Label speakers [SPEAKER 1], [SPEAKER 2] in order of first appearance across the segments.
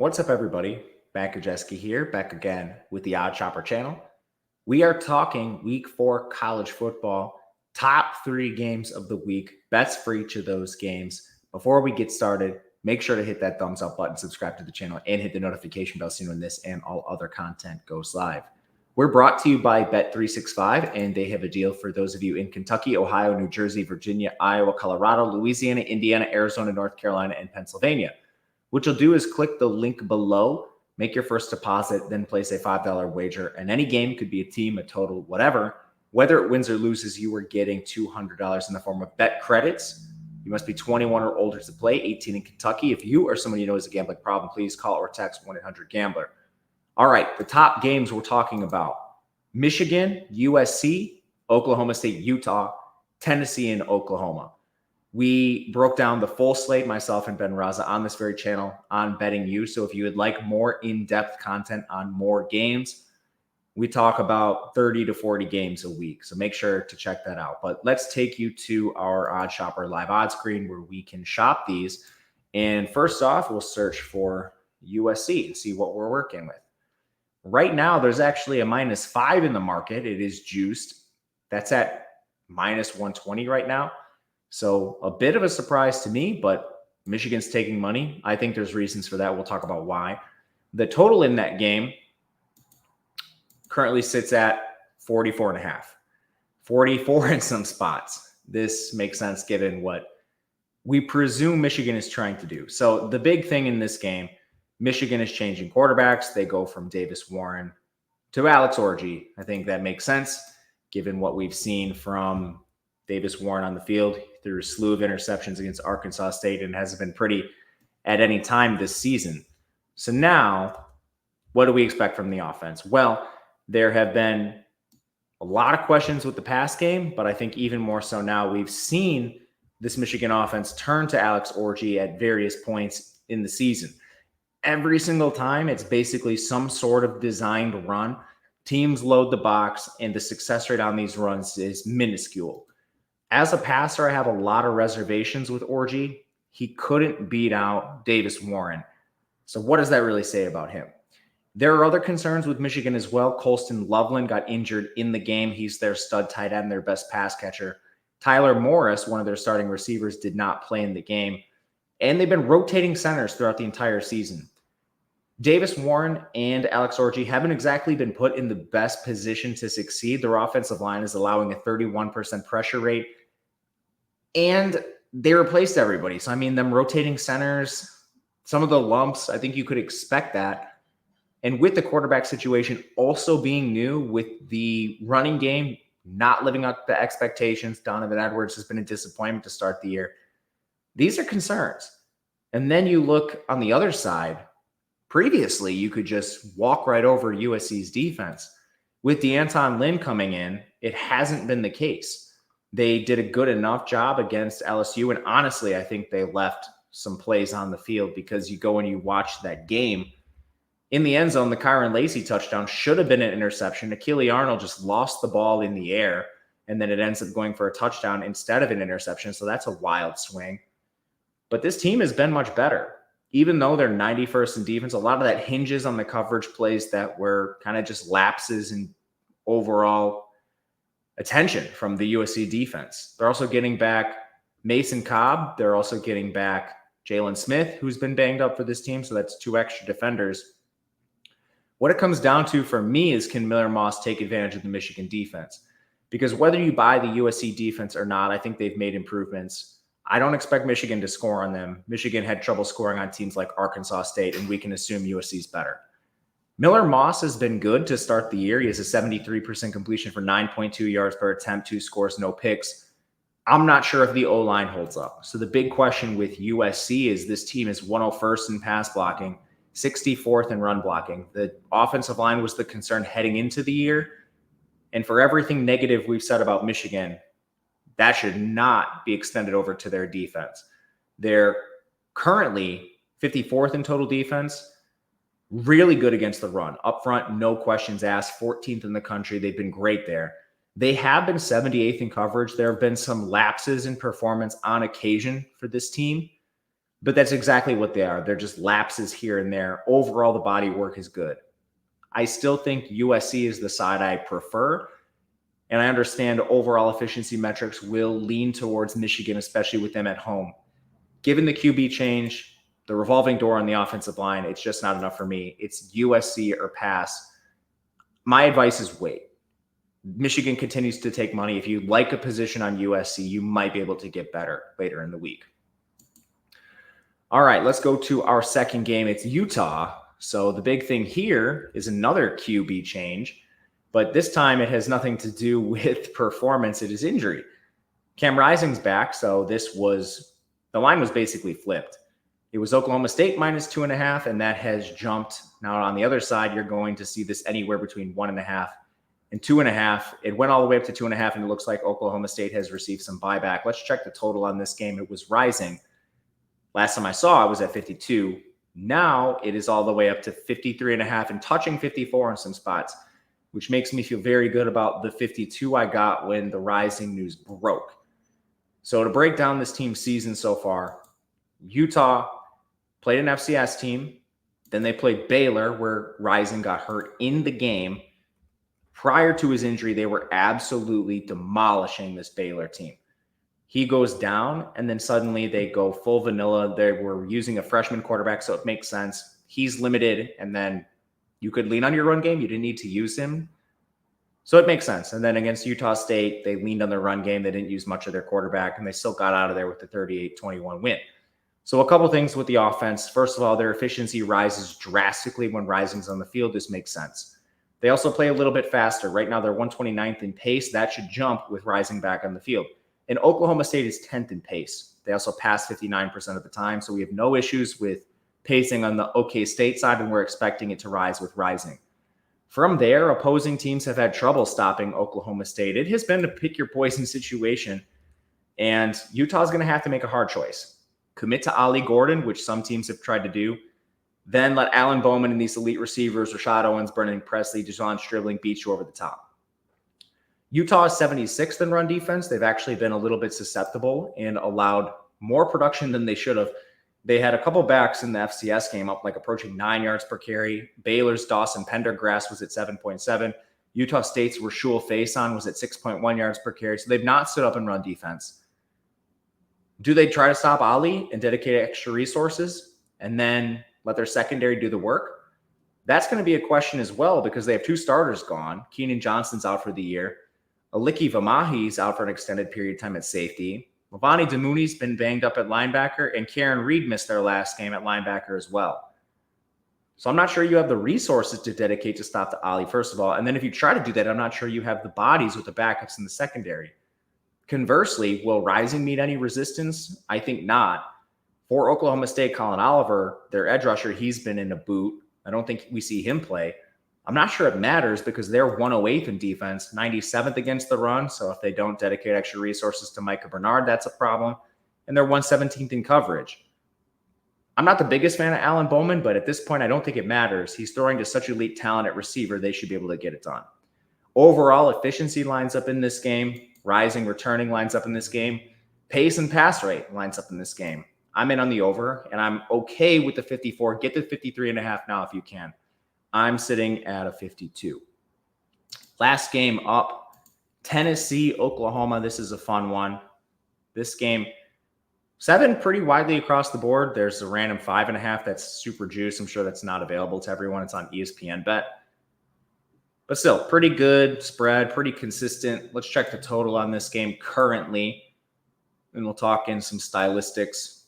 [SPEAKER 1] What's up, everybody? Back Gajewski here, back again with the Odd Shopper channel. We are talking week 4 college football, top 3 games of the week, bets for each of those games. Before we get started, make sure to hit that thumbs up button, subscribe to the channel, and hit the notification bell so you know when this and all other content goes live. We're brought to you by Bet365, and they have a deal for those of you in Kentucky, Ohio, New Jersey, Virginia, Iowa, Colorado, Louisiana, Indiana, Arizona, North Carolina, and Pennsylvania. What you'll do is click the link below, make your first deposit, then place a $5 wager. And any game could be a team, a total, whatever. Whether it wins or loses, you are getting $200 in the form of bet credits. You must be 21 or older to play, 18 in Kentucky. If you or someone you know has a gambling problem, please call or text 1-800-GAMBLER. All right, the top games we're talking about: Michigan, USC, Oklahoma State, Utah, Tennessee, and Oklahoma. We broke down the full slate, myself and Ben Raza, on this very channel on Betting You. So if you would like more in-depth content on more games, we talk about 30 to 40 games a week. So make sure to check that out. But let's take you to our Odd Shopper live odds screen where we can shop these. And first off, we'll search for USC and see what we're working with. Right now, there's actually a -5 in the market. It is juiced. That's at -120 right now. So a bit of a surprise to me, but Michigan's taking money. I think there's reasons for that. We'll talk about why. The total in that game currently sits at 44.5. 44 in some spots. This makes sense given what we presume Michigan is trying to do. So the big thing in this game, Michigan is changing quarterbacks. They go from Davis Warren to Alex Orji. I think that makes sense given what we've seen from Davis Warren on the field through a slew of interceptions against Arkansas State and hasn't been pretty at any time this season. So now, what do we expect from the offense? Well, there have been a lot of questions with the pass game, but I think even more so now we've seen this Michigan offense turn to Alex Orji at various points in the season. Every single time, it's basically some sort of designed run. Teams load the box, and the success rate on these runs is minuscule. As a passer, I have a lot of reservations with Orji. He couldn't beat out Davis Warren. So what does that really say about him? There are other concerns with Michigan as well. Colston Loveland got injured in the game. He's their stud tight end, their best pass catcher. Tyler Morris, one of their starting receivers, did not play in the game. And they've been rotating centers throughout the entire season. Davis Warren and Alex Orji haven't exactly been put in the best position to succeed. Their offensive line is allowing a 31% pressure rate. And they replaced everybody. So, I mean, them rotating centers, some of the lumps, I think you could expect that. And with the quarterback situation also being new, with the running game not living up to expectations, Donovan Edwards has been a disappointment to start the year. These are concerns. And then you look on the other side. Previously, you could just walk right over USC's defense. With DeAnton Lynn coming in, it hasn't been the case. They did a good enough job against LSU, and honestly, I think they left some plays on the field because you go and you watch that game. In the end zone, the Kyron Lacey touchdown should have been an interception. Achille Arnold just lost the ball in the air, and then it ends up going for a touchdown instead of an interception, so that's a wild swing. But this team has been much better. Even though they're 91st in defense, a lot of that hinges on the coverage plays that were kind of just lapses in overall attention from the USC defense. They're also getting back Mason Cobb. They're also getting back Jalen Smith, who's been banged up for this team. So that's 2 extra defenders. What it comes down to for me is, can Miller Moss take advantage of the Michigan defense? Because whether you buy the USC defense or not, I think they've made improvements. I don't expect Michigan to score on them. Michigan had trouble scoring on teams like Arkansas State, and we can assume USC's better. Miller Moss has been good to start the year. He has a 73% completion for 9.2 yards per attempt, 2 scores, no picks. I'm not sure if the O-line holds up. So the big question with USC is this team is 101st in pass blocking, 64th in run blocking. The offensive line was the concern heading into the year. And for everything negative we've said about Michigan, that should not be extended over to their defense. They're currently 54th in total defense. Really good against the run. Up front, no questions asked. 14th in the country. They've been great there. They have been 78th in coverage. There have been some lapses in performance on occasion for this team. but that's exactly what they are. They're just lapses here and there. Overall, the body work is good. I still think USC is the side I prefer. And I understand overall efficiency metrics will lean towards Michigan, especially with them at home. Given the QB change, the revolving door on the offensive line, it's just not enough for me. It's USC or pass. My advice is wait. Michigan continues to take money. If you like a position on USC, you might be able to get better later in the week. All right, let's go to our second game. It's Utah. So the big thing here is another QB change, but this time it has nothing to do with performance. It is injury. Cam Rising's back, so the line was basically flipped. It was Oklahoma State -2.5, and that has jumped. Now on the other side, you're going to see this anywhere between 1.5 and 2.5. It went all the way up to 2.5, and it looks like Oklahoma State has received some buyback. Let's check the total on this game. It was rising. Last time I saw it was at 52. Now it is all the way up to 53.5 and touching 54 in some spots, which makes me feel very good about the 52 I got when the Rising news broke. So to break down this team's season so far, Utah played an FCS team. Then they played Baylor, where Rising got hurt in the game. Prior to his injury, they were absolutely demolishing this Baylor team. He goes down, and then suddenly they go full vanilla. They were using a freshman quarterback, so it makes sense. He's limited, and then you could lean on your run game. You didn't need to use him. So it makes sense. And then against Utah State, they leaned on their run game. They didn't use much of their quarterback, and they still got out of there with the 38-21 win. So a couple things with the offense. First of all, their efficiency rises drastically when Rising's on the field. This makes sense. They also play a little bit faster. Right now, they're 129th in pace. That should jump with Rising back on the field. And Oklahoma State is 10th in pace. They also pass 59% of the time. So we have no issues with pacing on the OK State side, and we're expecting it to rise with Rising. From there, opposing teams have had trouble stopping Oklahoma State. It has been a pick your poison situation, and Utah's going to have to make a hard choice. Commit to Ollie Gordon, which some teams have tried to do, then let Alan Bowman and these elite receivers, Rashad Owens, Brennan Presley, Dejon Stribling, beat you over the top. Utah is 76th in run defense. They've actually been a little bit susceptible and allowed more production than they should have. They had a couple backs in the FCS game up like approaching 9 yards per carry. Baylor's Dawson Pendergrass was at 7.7. Utah State's Rashul Faison was at 6.1 yards per carry. So they've not stood up in run defense. Do they try to stop Ollie and dedicate extra resources and then let their secondary do the work? That's going to be a question as well, because they have two starters gone. Keenan Johnson's out for the year. Aliki Vamahi's out for an extended period of time at safety. Lavani Damuni's been banged up at linebacker, and Karen Reed missed their last game at linebacker as well. So I'm not sure you have the resources to dedicate to stop the Ollie, first of all. And then if you try to do that, I'm not sure you have the bodies with the backups in the secondary. Conversely, will Rising meet any resistance? I think not. For Oklahoma State, Colin Oliver, their edge rusher, he's been in a boot. I don't think we see him play. I'm not sure it matters because they're 108th in defense, 97th against the run. So if they don't dedicate extra resources to Micah Bernard, that's a problem. And they're 117th in coverage. I'm not the biggest fan of Alan Bowman, but at this point, I don't think it matters. He's throwing to such elite talent at receiver, they should be able to get it done. Overall, efficiency lines up in this game. Rising returning lines up in this game. Pace and pass rate lines up in this game. I'm in on the over, and I'm okay with the 54. Get the 53.5 now if you can. I'm sitting at a 52. Last game up, Tennessee, Oklahoma. This is a fun one. This game, 7 pretty widely across the board. There's a random 5.5 that's super juice. I'm sure that's not available to everyone. It's on ESPN Bet. But still, pretty good spread, pretty consistent. Let's check the total on this game currently, and we'll talk in some stylistics.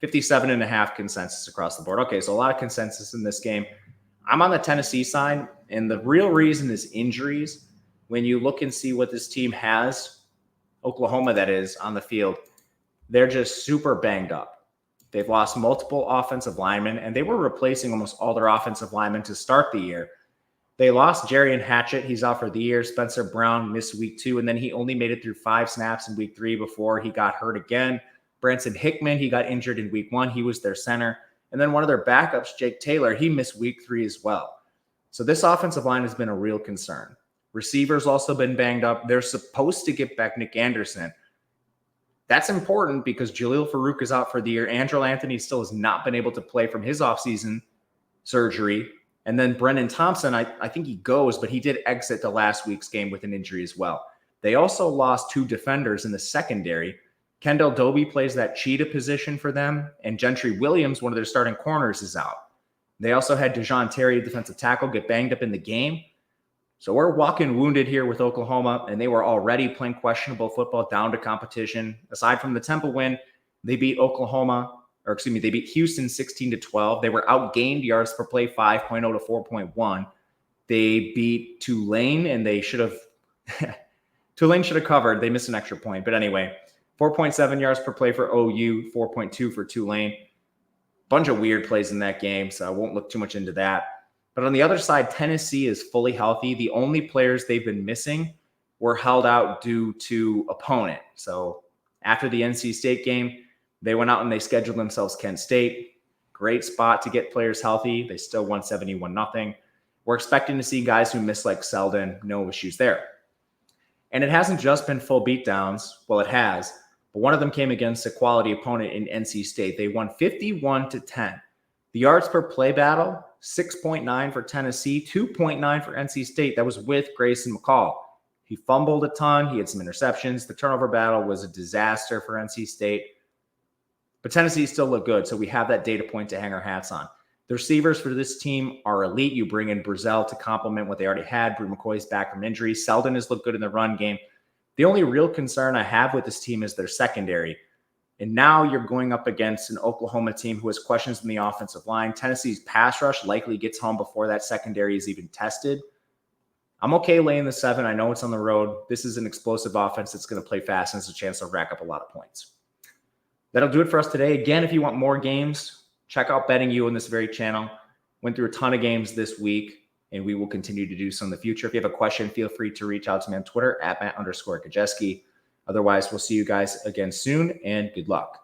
[SPEAKER 1] 57.5 consensus across the board. Okay, so a lot of consensus in this game. I'm on the Tennessee side, and the real reason is injuries. When you look and see what this team has, Oklahoma that is, on the field, they're just super banged up. They've lost multiple offensive linemen, and they were replacing almost all their offensive linemen to start the year. They lost Jarian Hatchett. He's out for the year. Spencer Brown missed week 2, and then he only made it through 5 snaps in week 3 before he got hurt again. Branson Hickman, he got injured in week 1. He was their center. And then one of their backups, Jake Taylor, he missed week 3 as well. So this offensive line has been a real concern. Receivers also been banged up. They're supposed to get back Nick Anderson. That's important because Jalil Farouk is out for the year. Andrew Anthony still has not been able to play from his offseason surgery. And then Brennan Thompson, I think he goes, but he did exit the last week's game with an injury as well. They also lost 2 defenders in the secondary. Kendall Doby plays that cheetah position for them, and Gentry Williams, one of their starting corners, is out. They also had Dejon Terry, defensive tackle, get banged up in the game. So we're walking wounded here with Oklahoma, and they were already playing questionable football down to competition. Aside from the Temple win, they beat they beat Houston 16-12. They were outgained yards per play 5.0 to 4.1. They beat Tulane, and they should have Tulane should have covered. They missed an extra point. But anyway, 4.7 yards per play for OU, 4.2 for Tulane. Bunch of weird plays in that game, so I won't look too much into that. But on the other side, Tennessee is fully healthy. The only players they've been missing were held out due to opponent. So after the NC State game, they went out and they scheduled themselves Kent State. Great spot to get players healthy. They still won 71-0. We're expecting to see guys who miss like Selden. No issues there. And it hasn't just been full beatdowns. Well, it has. But one of them came against a quality opponent in NC State. They won 51-10. The yards per play battle, 6.9 for Tennessee, 2.9 for NC State. That was with Grayson McCall. He fumbled a ton. He had some interceptions. The turnover battle was a disaster for NC State. But Tennessee still looked good, so we have that data point to hang our hats on. The receivers for this team are elite. You bring in Brazel to complement what they already had. Brew McCoy's back from injury. Selden has looked good in the run game. The only real concern I have with this team is their secondary. And now you're going up against an Oklahoma team who has questions in the offensive line. Tennessee's pass rush likely gets home before that secondary is even tested. I'm okay laying the 7. I know it's on the road. This is an explosive offense that's going to play fast and has a chance to rack up a lot of points. That'll do it for us today. Again, if you want more games, check out Betting You on this very channel. Went through a ton of games this week, and we will continue to do so in the future. If you have a question, feel free to reach out to me on Twitter at Matt_Gajewski. Otherwise, we'll see you guys again soon, and good luck.